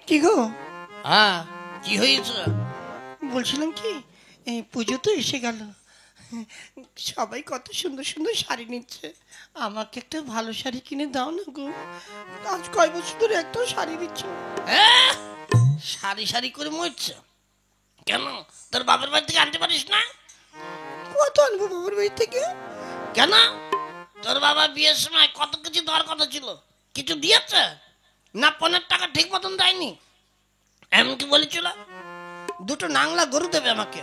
কি গো? হ্যাঁ, কি হয়েছে? বলছিলাম কি, এই পুজো তো এসে গেল, সবাই কত সুন্দর সুন্দর শাড়ি নিচ্ছে, আমাকে একটা ভালো শাড়ি কিনে দাও না গো। আজ কয় বছর ধরে একটাও শাড়ি দিচ্ছ না। হ্যাঁ, সারি সারি করে মরছে কেন? তোর বাবার বাড়ি থেকে আনতে পারিস না? কত আনবো বাবার বাড়ি থেকে? কেন? তোর বাবা বিয়ের সময় কত কিছু দেওয়ার কথা ছিল, কিছু দিয়েছে না? 15 টাকা ঠিক মতন দেয়নি, এমনকি বলেছিল দুটো নাংলা গরু দেবে আমাকে,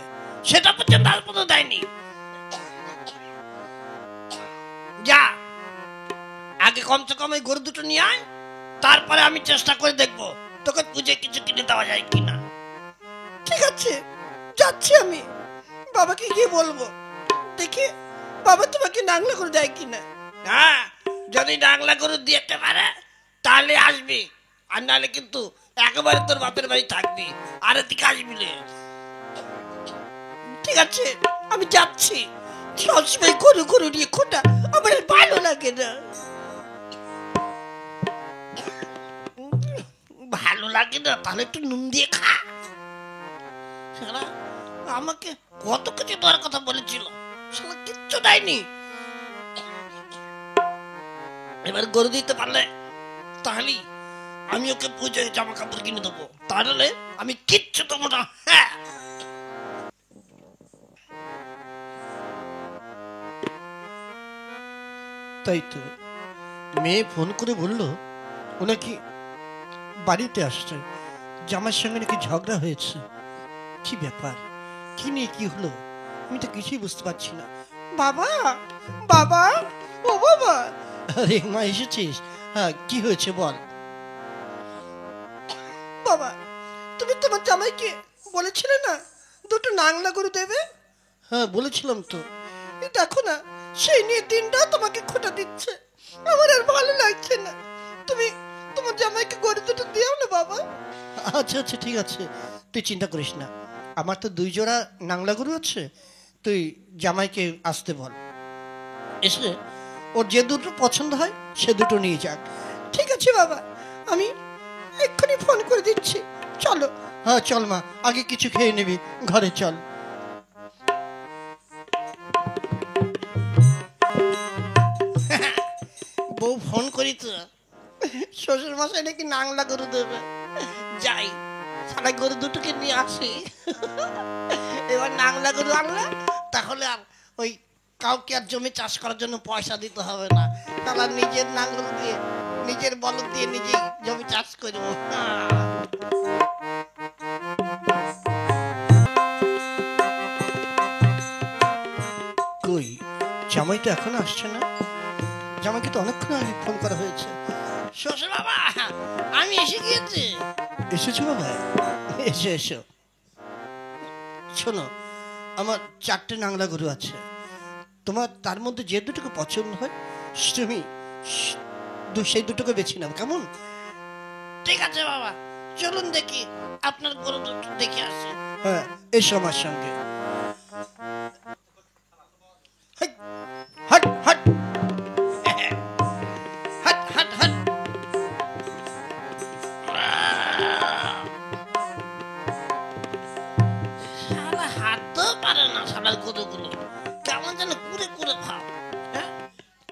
সেটা পর্যন্ত আজ পর্যন্ত দেয়নি। যা, আগে কমসে কম এই গরু দুটো নিয়ে আয়, তারপরে আমি চেষ্টা করে দেখবো তোকে পুজো কিছু কিনে দেওয়া যায় কিনা। ঠিক আছে, যাচ্ছি আমি, বাবাকে গিয়ে বলবো, দেখি বাবা তোমাকে নাংলা করে দেয় কিনা। হ্যাঁ, যদি নাংলা গরু দিতে পারে তাহলে আসবি, আর নাহলে কিন্তু একেবারে তোর বাপের বাড়ি থাকবি, আর এদিকে আসবি না। ঠিক আছে, আমি যাচ্ছি। সবসময় গরু গরু নিয়ে খোটা আমার আর ভালো লাগে না। ভালো লাগে না? তাহলে একটু নুন দিয়ে খা। শালা আমাকে কত কিছু দেওয়ার কথা বলেছিল, শালা কিচ্ছু দেয়নি। এবার গরু দিতে পারলে তাহলে আমি ওকে পুজোয় জামা কাপড় কিনে দেবো, তাহলে আমি কিচ্ছু দেবো না। হ্যাঁ, তাই তো, মেয়ে ফোন করে বলল ও নাকি বাড়িতে আসছে, জামার সঙ্গে নাকি ঝগড়া হয়েছে। কি ব্যাপার, কি নিয়ে কি হলো, আমি তো কিছুই বুঝতে পারছি না। বাবা, বাবা, ও বাবা। আরে মা, এসেছিস? হ্যাঁ, কি হয়েছে বল। বাবা, তুমি তোমার জামাইকে বলেছিলে না দুটো নাংলা গরু দেবে? হ্যাঁ, বলেছিলাম তো। এই দেখো না, সেই নিয়ে দিনটা তোমাকে খোটা দিচ্ছে, আমার আর ভালো লাগছে না। তুমি তোমার জামাইকে গরু দুটো দিও না বাবা। আচ্ছা আচ্ছা, ঠিক আছে, তুই চিন্তা করিস না, আমার তো 2 জোড়া নাংলা গরু আছে, তুই জামাইকে আসতে বল, এসে ওর যে দুটো পছন্দ হয় সে দুটো নিয়ে যাক। ঠিক আছে বাবা, আমি এক্ষুনি ফোন করে দিচ্ছি, চলো। হ্যাঁ চল মা, আগে কিছু খেয়ে নিবি, ঘরে চল। বউ ফোন করি তো, শ্বশুর মশাই নাকি নাংলা গরু দেবে। যাই সারা গরু দুটোকে নিয়ে আসি। এবার নাংলা গরু আনলে তাহলে আর ওই কাউকে আর জমি চাষ করার জন্য পয়সা দিতে হবে না, তাহলে নিজের নাঙ্গল দিয়ে নিজের বলদ দিয়ে নিজেই জমি চাষ করবো। কই, জামাই তো এখনো আসছে না, জামাইকে তো অনেকক্ষণ আগে ফোন করা হয়েছে। শ্বশুর বাবা, আমি এসে গিয়েছি। এসেছো বাবা, এসো এসো। শোনো, আমার 4টে নাংলা গরু আছে, তোমার তার মধ্যে যে দুটোকে পছন্দ হয় তুমি সেই দুটোকে বেছে নাও, কেমন? ঠিক আছে বাবা, চলুন দেখি আপনার গরু দুটো দেখে আসি। হ্যাঁ, এসো আমার সঙ্গে। হাট হাট হাট হাট হাট হাট। শালা হাঁটতেও পারে না, শালার গরুগুলো কেমন যেন কুড়ে কুড়ে খাও। হ্যাঁ,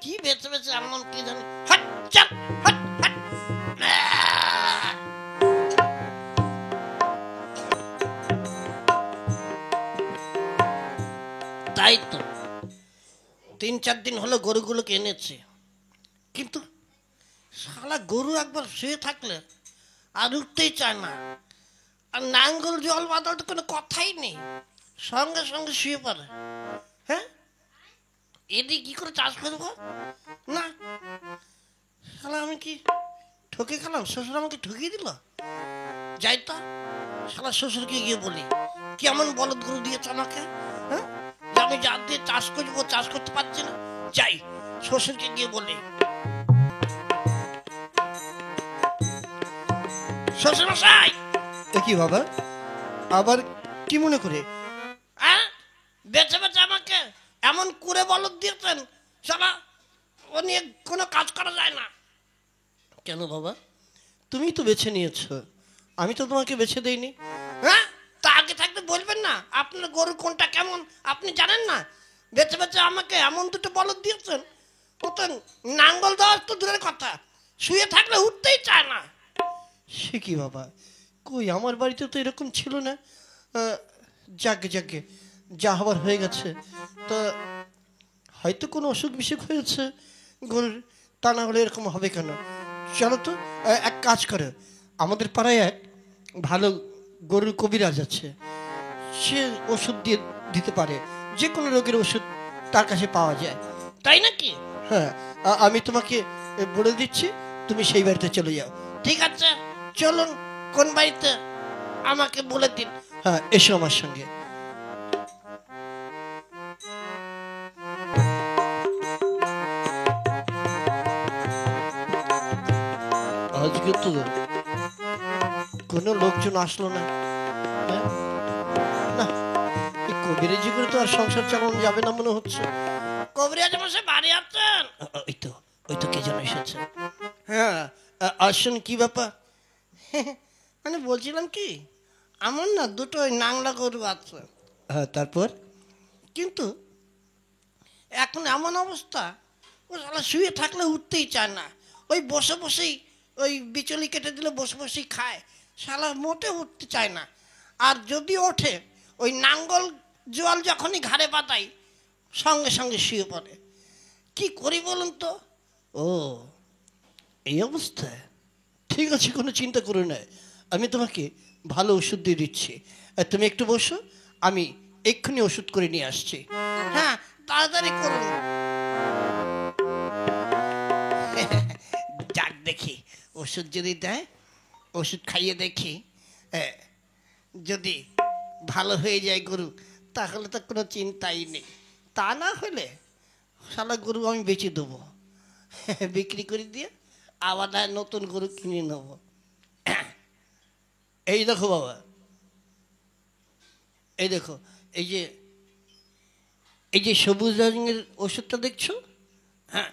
কি বেছে বেছে এমন কি জানি। হাট চাপ, হাট হাট। তাই তো 3-4 দিন হলো গরুগুলোকে এনেছে, কিন্তু শালা গরু একবার শুয়ে থাকলে আর উঠতেই চায় না, আর নাঙ্গল জল বাদল তো কোনো কথাই নেই, সঙ্গে সঙ্গে শুয়ে পড়ে। হ্যাঁ, এদিকে কি করে চাষ করবো? না, শালা আমি কি ঠকে খেলাম? শ্বশুর আমাকে ঠকিয়ে দিল। যাই তো, শালা শ্বশুরকে গিয়ে বলি কেমন বলদ গরু দিয়েছে আমাকে, হ্যাঁ, যে আমি যা দিয়ে চাষ করবো চাষ করতে পারছি না। যাই, শ্বশুরকে গিয়ে বলি, শ্বশুর মশাই। কি বাবা, আবার কি মনে করে? হ্যাঁ, বেছে বেছে আমাকে এমন করে বলদ দিয়েছেন, শালা ও নিয়ে কোনো কাজ করা যায় না। কেন বাবা, তুমি তো বেছে নিয়েছো, আমি তো তোমাকে বেছে দেইনি। হ্যাঁ, তা আগে থাকতে বলবেন না আপনার গরু কোনটা কেমন আপনি জানেন না? বেছে বেছে আমাকে এমন দুটো বলদ দিয়েছেন, ও তো নাঙ্গল দেওয়ার তো দূরের কথা, শুয়ে থাকলে উঠতেই চায় না। সে কি বাবা, কই আমার বাড়িতে তো এরকম ছিল না। যাকে যাকে যা হবার হয়ে গেছে। তা হয়তো কোনো অসুখ বিসুখ হয়েছে গরুর, তা না হলে এরকম হবে কেন? চলো তো, এক কাজ করো, আমাদের পাড়ায় এক ভালো গরুর কবিরাজ আছে, সে ওষুধ দিয়ে দিতে পারে, যে কোনো রোগের ওষুধ তার কাছে পাওয়া যায়। তাই নাকি? হ্যাঁ, আমি তোমাকে বলে দিচ্ছি, তুমি সেই বাড়িতে চলে যাও। ঠিক আছে, চলুন। কোন বাড়িতে আমাকে বলে দিন। হ্যাঁ, এসো আমার সঙ্গে। আজকে তো কোনো লোকজন আসলো না। হ্যাঁ? না, এই কবিরাজি করে তো আর সংসার চালানো যাবে না মনে হচ্ছে। কবিরাজ মশাই বাড়ি আছেন? ওই তো, ওই তো কে যেন এসেছে। হ্যাঁ, আসুন, কি ব্যাপার? মানে বলছিলাম কি, আমার না দুটো ওই নাংলা গরু আছে। হ্যাঁ, তারপর? কিন্তু এখন এমন অবস্থা, ও শালা শুয়ে থাকলে উঠতেই চায় না, ওই বসে বসেই ওই বিচলি কেটে দিলে বসে বসেই খায়, শালা মোটে উঠতে চায় না। আর যদি ওঠে, ওই নাঙ্গল জোয়াল যখনই ঘাড়ে পাতাই সঙ্গে সঙ্গে শুয়ে পড়ে। কি করি বলুন তো? ও, এই অবস্থা? ঠিক আছে, কোনো চিন্তা করো না, আমি তোমাকে ভালো ওষুধ দিয়ে দিচ্ছি। তুমি একটু বসো, আমি এক্ষুনি ওষুধ করে নিয়ে আসছি। হ্যাঁ, তাড়াতাড়ি করুন। যাক দেখি, ওষুধ যদি দেয়, ওষুধ খাইয়ে দেখি, যদি ভালো হয়ে যায় গরু, তাহলে তো কোনো চিন্তাই নেই। তা না হলে শালা গরু আমি বেচে দেবো, বিক্রি করে দিয়ে আবার নতুন গরু কিনে নেব। এই দেখো বাবা, এই দেখো, এই যে এই যে সবুজ রঙের ওষুধটা দেখছো, হ্যাঁ,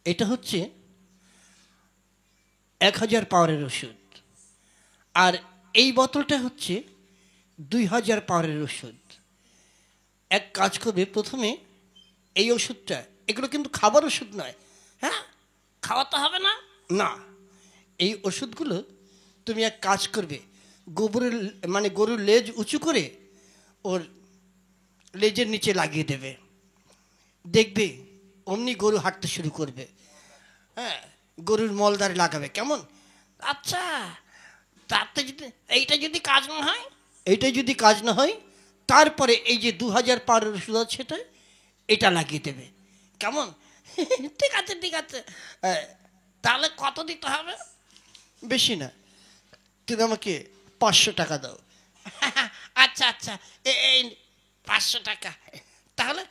এটা হচ্ছে 1000 পাওয়ারের ওষুধ। আর এই বোতলটা হচ্ছে 2000 পাওয়ারের ওষুধ। এক কাজ করবে, প্রথমে এই ওষুধটা, এগুলো কিন্তু খাবার ওষুধ নয়। হ্যাঁ, খাওয়াতে হবে না? না, এই ওষুধগুলো তুমি এক কাজ করবে, গোবরের মানে গরুর লেজ উঁচু করে ওর লেজের নিচে লাগিয়ে দেবে, দেখবে অমনি গরু হাঁটতে শুরু করবে। হ্যাঁ, গরুর মলদারে লাগাবে, কেমন? আচ্ছা, তাতে যদি এইটা যদি কাজ না হয়? এইটাই যদি কাজ না হয়, তারপরে এই যে 2000 পাওয়ারের ওষুধ আছে সেটা, এটা লাগিয়ে দেবে, কেমন? ঠিক আছে ঠিক আছে, তাহলে কত দিতে হবে? বেশি না, তুমি আমাকে 500 টাকা দাও। আচ্ছা আচ্ছা, এই 500 টাকা। তাহলে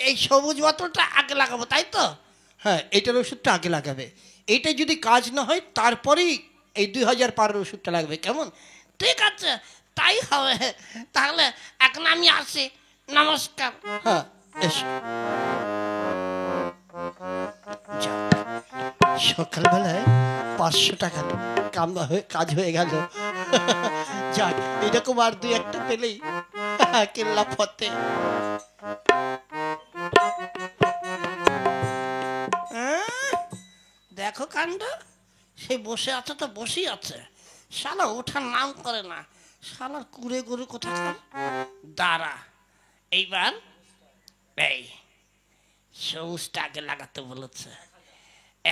এই সবুজ বোতলটা আগে লাগাবো, তাই তো? হ্যাঁ, এটার ওষুধটা আগে লাগাবে, এইটা যদি কাজ না হয় তারপরেই এই 2000 পাওয়ারের ওষুধটা লাগবে, কেমন? ঠিক আছে, তাই হবে। তাহলে এখন আমি আসি, নমস্কার। হ্যাঁ, এসো। যাক, সকালবেলায় 500 টাকা কাজ হয়ে গেল। যাক, এরকম আর 2-1টা পেলেই কেল্লা ফতে। দেখো কাণ্ড, সেই বসে আছে তো বসেই আছে, শালা ওঠার নাম করে না, শালার কুড়ে গরু কোথাকার। দাঁড়া, এইবার এই সবুজটা আগে লাগাতে বলেছে,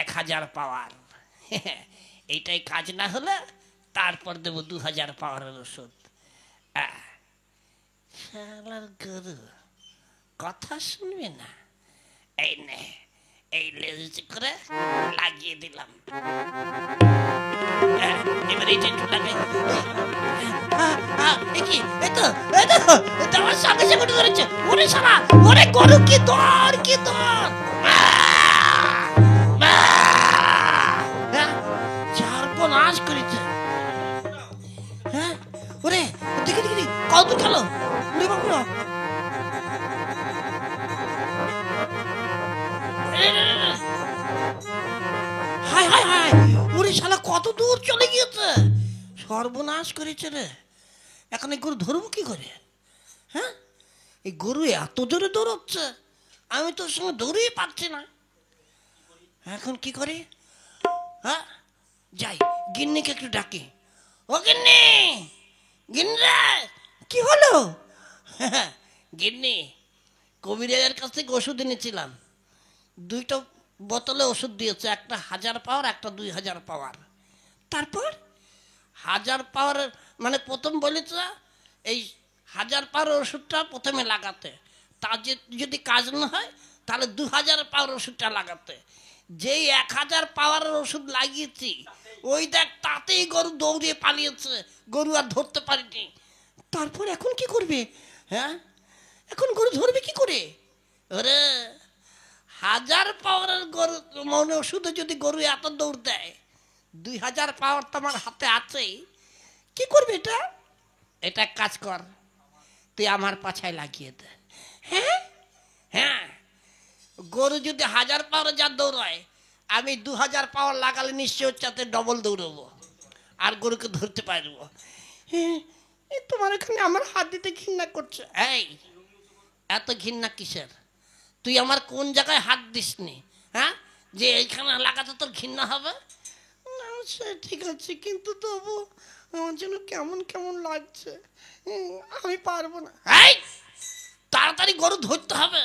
1000 পাওয়ার। এইটাই কাজ না হলে তারপর দেবো 2000 পাওয়ারের ওষুধ। শালার গরু কথা শুনবে না। এই নে, এই লেজ করে লাগিয়ে দিলাম। এবার এইটা একটু লাগাই। কি আমার সঙ্গে সঙ্গে উঠে ধরেছে। ওরে শালা, ওরে গরু কি দর, কি দর! 4 নাশ করেছে। হ্যাঁ, ওরে দেখি দেখি কত খেলো। ওরে বাবা, হায় হায় হায়, ওরে শালা কত দূর চলে গিয়েছে। সর্বনাশ করেছে রে। এখন এই গরু ধরবো কি করে? হ্যাঁ, এই গরু এত জোরে দৌড়চ্ছে, আমি তোর সঙ্গে দৌড়েই পাচ্ছি না। এখন কি করি? হ্যাঁ, যাই গিন্নিকে একটু ডাকি। ও গিন্নি, গিন্নি, কি হলো? গিন্নি, কবিরাজের কাছ থেকে ওষুধ এনেছিলাম, 2টা বোতলে ওষুধ দিয়েছে, একটা 1000 পাওয়ার, একটা 2000 পাওয়ার। তারপর 1000 পাওয়ার মানে প্রথম বলেছে এই 1000 পাওয়ার ওষুধটা প্রথমে লাগাতে, তা যদি কাজ না হয় তাহলে 2000 পাওয়ার ওষুধটা লাগাতে। যেই 1000 পাওয়ারের ওষুধ লাগিয়েছি, ওই দেখ তাতেই গরু দৌড়িয়ে পালিয়েছে, গরু আর ধরতে পারিনি। তারপর এখন কি করবে? হ্যাঁ, এখন গরু ধরবে কি করে? ওরে, 1000 পাওয়ারের গরু মনে ওষুধে যদি গরু এত দৌড় দেয়, 2000 পাওয়ার তো আমার হাতে আছেই। কি করবে এটা? এটা কাজ কর, তুই আমার পাছায় লাগিয়ে দে। হ্যাঁ হ্যাঁ, গরু যদি 1000 পাওয়ার যা দৌড়ায়, আমি 2000 পাওয়ার লাগালে নিশ্চয় চাতে ডবল দৌড়বো আর গরুকে ধরতে পারবো। হ্যাঁ, তোমার এখানে আমার হাত দিতে ঘৃণা করছে। এই, এত ঘৃণা কিসের? তুই আমার কোন জায়গায় হাত দিসনি? হ্যাঁ, যে এইখানে লাগাতে তোর ঘৃণা হবে? না সে ঠিক আছে, কিন্তু তবু আমার জন্য কেমন কেমন লাগছে, আমি পারবো না। এই, তাড়াতাড়ি গরু ধরতে হবে,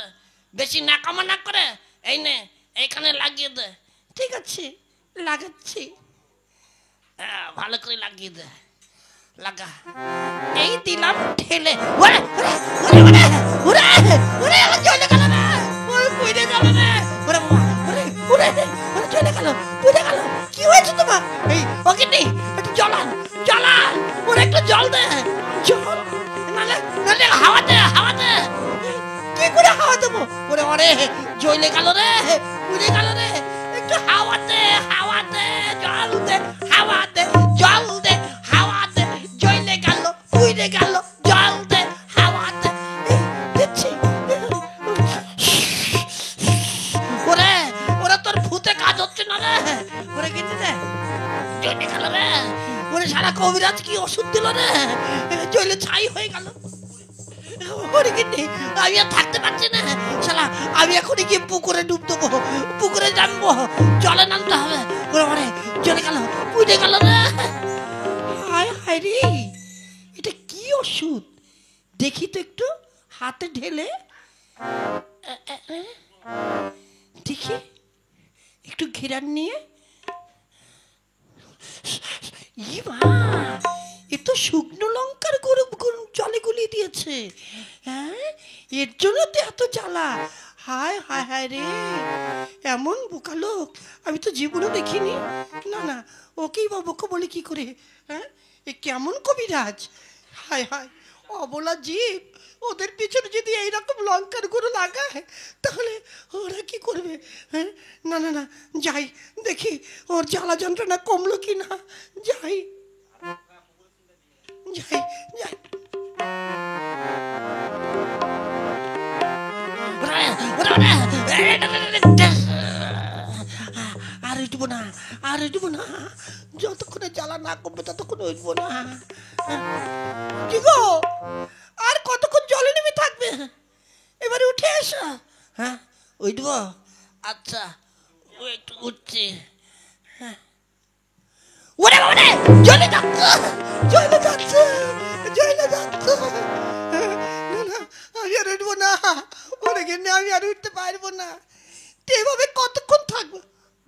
বেশি নাকামা না করে এই নে এইখানে লাগিয়ে দে। ঠিক আছে, লাগাচ্ছি। ভালো করে লাগিয়ে দে, লাগা। এই দিলাম ঠেলে। ওরে ওরে ওরে ওরে ওরে, আমার চলে গেল না, ওরে পুড়ে গেল না, ওরে বাবা, ওরে ওরে ওরে চলে গেল, পুড়ে গেল। কি হয়েছে তোমার? এই ওকে নেই, একটু জলান জলান, ওরে একটু জল দে, জল, নালে নালে হাওয়া দে, হাওয়া দে। কি করে হাওয়া দেবো? ওরে ওরে জ্বলে গেল রে, পুড়ে গেল রে, একটু হাওয়া দে, হাওয়া দে, জল দে, হাওয়া দে, জল দে, হাওয়া দে, জ্বলে গেল, পুড়ে গেল, জল দে, হাওয়া দে। দিচ্ছি। ওরে ওরে, তোর ভূতে কাজ হচ্ছে না রে, ওরে কিনে দে, জ্বলে গেল রে। ওরে সারা কবিরাজ কি ওষুধ দিল রে, জ্বলে ছাই হয়ে গেল। ওরে কিনে, আমি আর থাকতে পারছি না শালা, আমি এখনই গিয়ে পুকুরে ডুব দেবো, পুকুরে জানবো, জলে নামতে হবে। ওরে ওরে চলে গেল, পুড়ে গেল রে। হায় হায় রে, এটা কি ওষুধ দেখি তো একটু, হাতে ঢেলে দেখি, একটু ঘেরান নিয়ে। এ তো শুকনো লঙ্কার গরু জলে গুলিয়ে দিয়েছে। হ্যাঁ, এর জন্য তো এত জ্বালা। হায় হায় হায় রে, এমন বোকা লোক আমি তো জীবনে দেখিনি। না না, ওকেই বা বোকা বলে কি করে? হ্যাঁ, এ কেমন কবিরাজ! হায় হায়, অবলা জীব, ওদের পিছনে যদি এইরকম লঙ্কার গুঁড়ো লাগায় তাহলে ওরা কি করবে? হ্যাঁ, না না না, যাই দেখি ওর জ্বালা যন্ত্রণা কমলো কি না। যাই যাই যাই। আর উঠবো না, আর উঠবো না, যতক্ষণে জ্বালা না কমবে ততক্ষণ উঠবো না। কি গো, আর কতক্ষণ জলে নেমে থাকবে? এবারে উঠে এসো। হ্যাঁ, উঠবো, আচ্ছা ও একটু উঠছে। হ্যাঁ, ওরে ওরে জলে যাচ্ছে, জলে যাচ্ছে, জলে যাচ্ছে। না না, আমি আর উঠবো না, ওরে গেলে আমি আর উঠতে পারবো না। এভাবে কতক্ষণ থাকবো?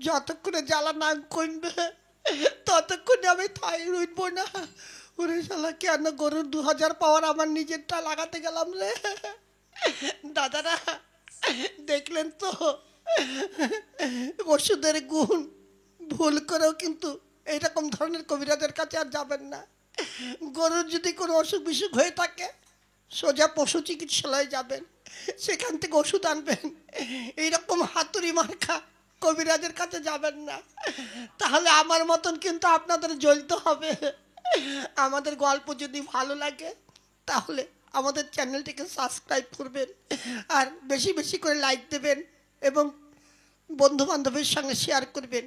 যতক্ষণে জ্বালা না কমবে ততক্ষণে আমি উঠবো না। ওরে শালা, কেন গরুর 2000 পাওয়ার আমার নিজেরটা লাগাতে গেলাম রে। দাদারা দেখলেন তো ওষুধের গুণ, ভুল করেও কিন্তু এইরকম ধরনের কবিরাজের কাছে আর যাবেন না। গরুর যদি কোনো অসুখ বিসুখ হয়ে থাকে সোজা পশু চিকিৎসালয়ে যাবেন, সেখান থেকে ওষুধ আনবেন। এইরকম হাতুড়ি মার্কা কবিরাজের কাছে যাবেন না, তাহলে আমার মতন কিন্তু আপনাদের জ্বলতে হবে। আমাদের গল্প যদি ভালো লাগে তাহলে আমাদের চ্যানেলটিকে সাবস্ক্রাইব করবেন, আর বেশি বেশি করে লাইক দেবেন এবং বন্ধু বান্ধবের সঙ্গে শেয়ার করবেন,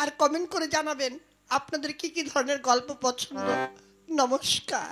আর কমেন্ট করে জানাবেন আপনাদের কি কি ধরনের গল্প পছন্দ। নমস্কার।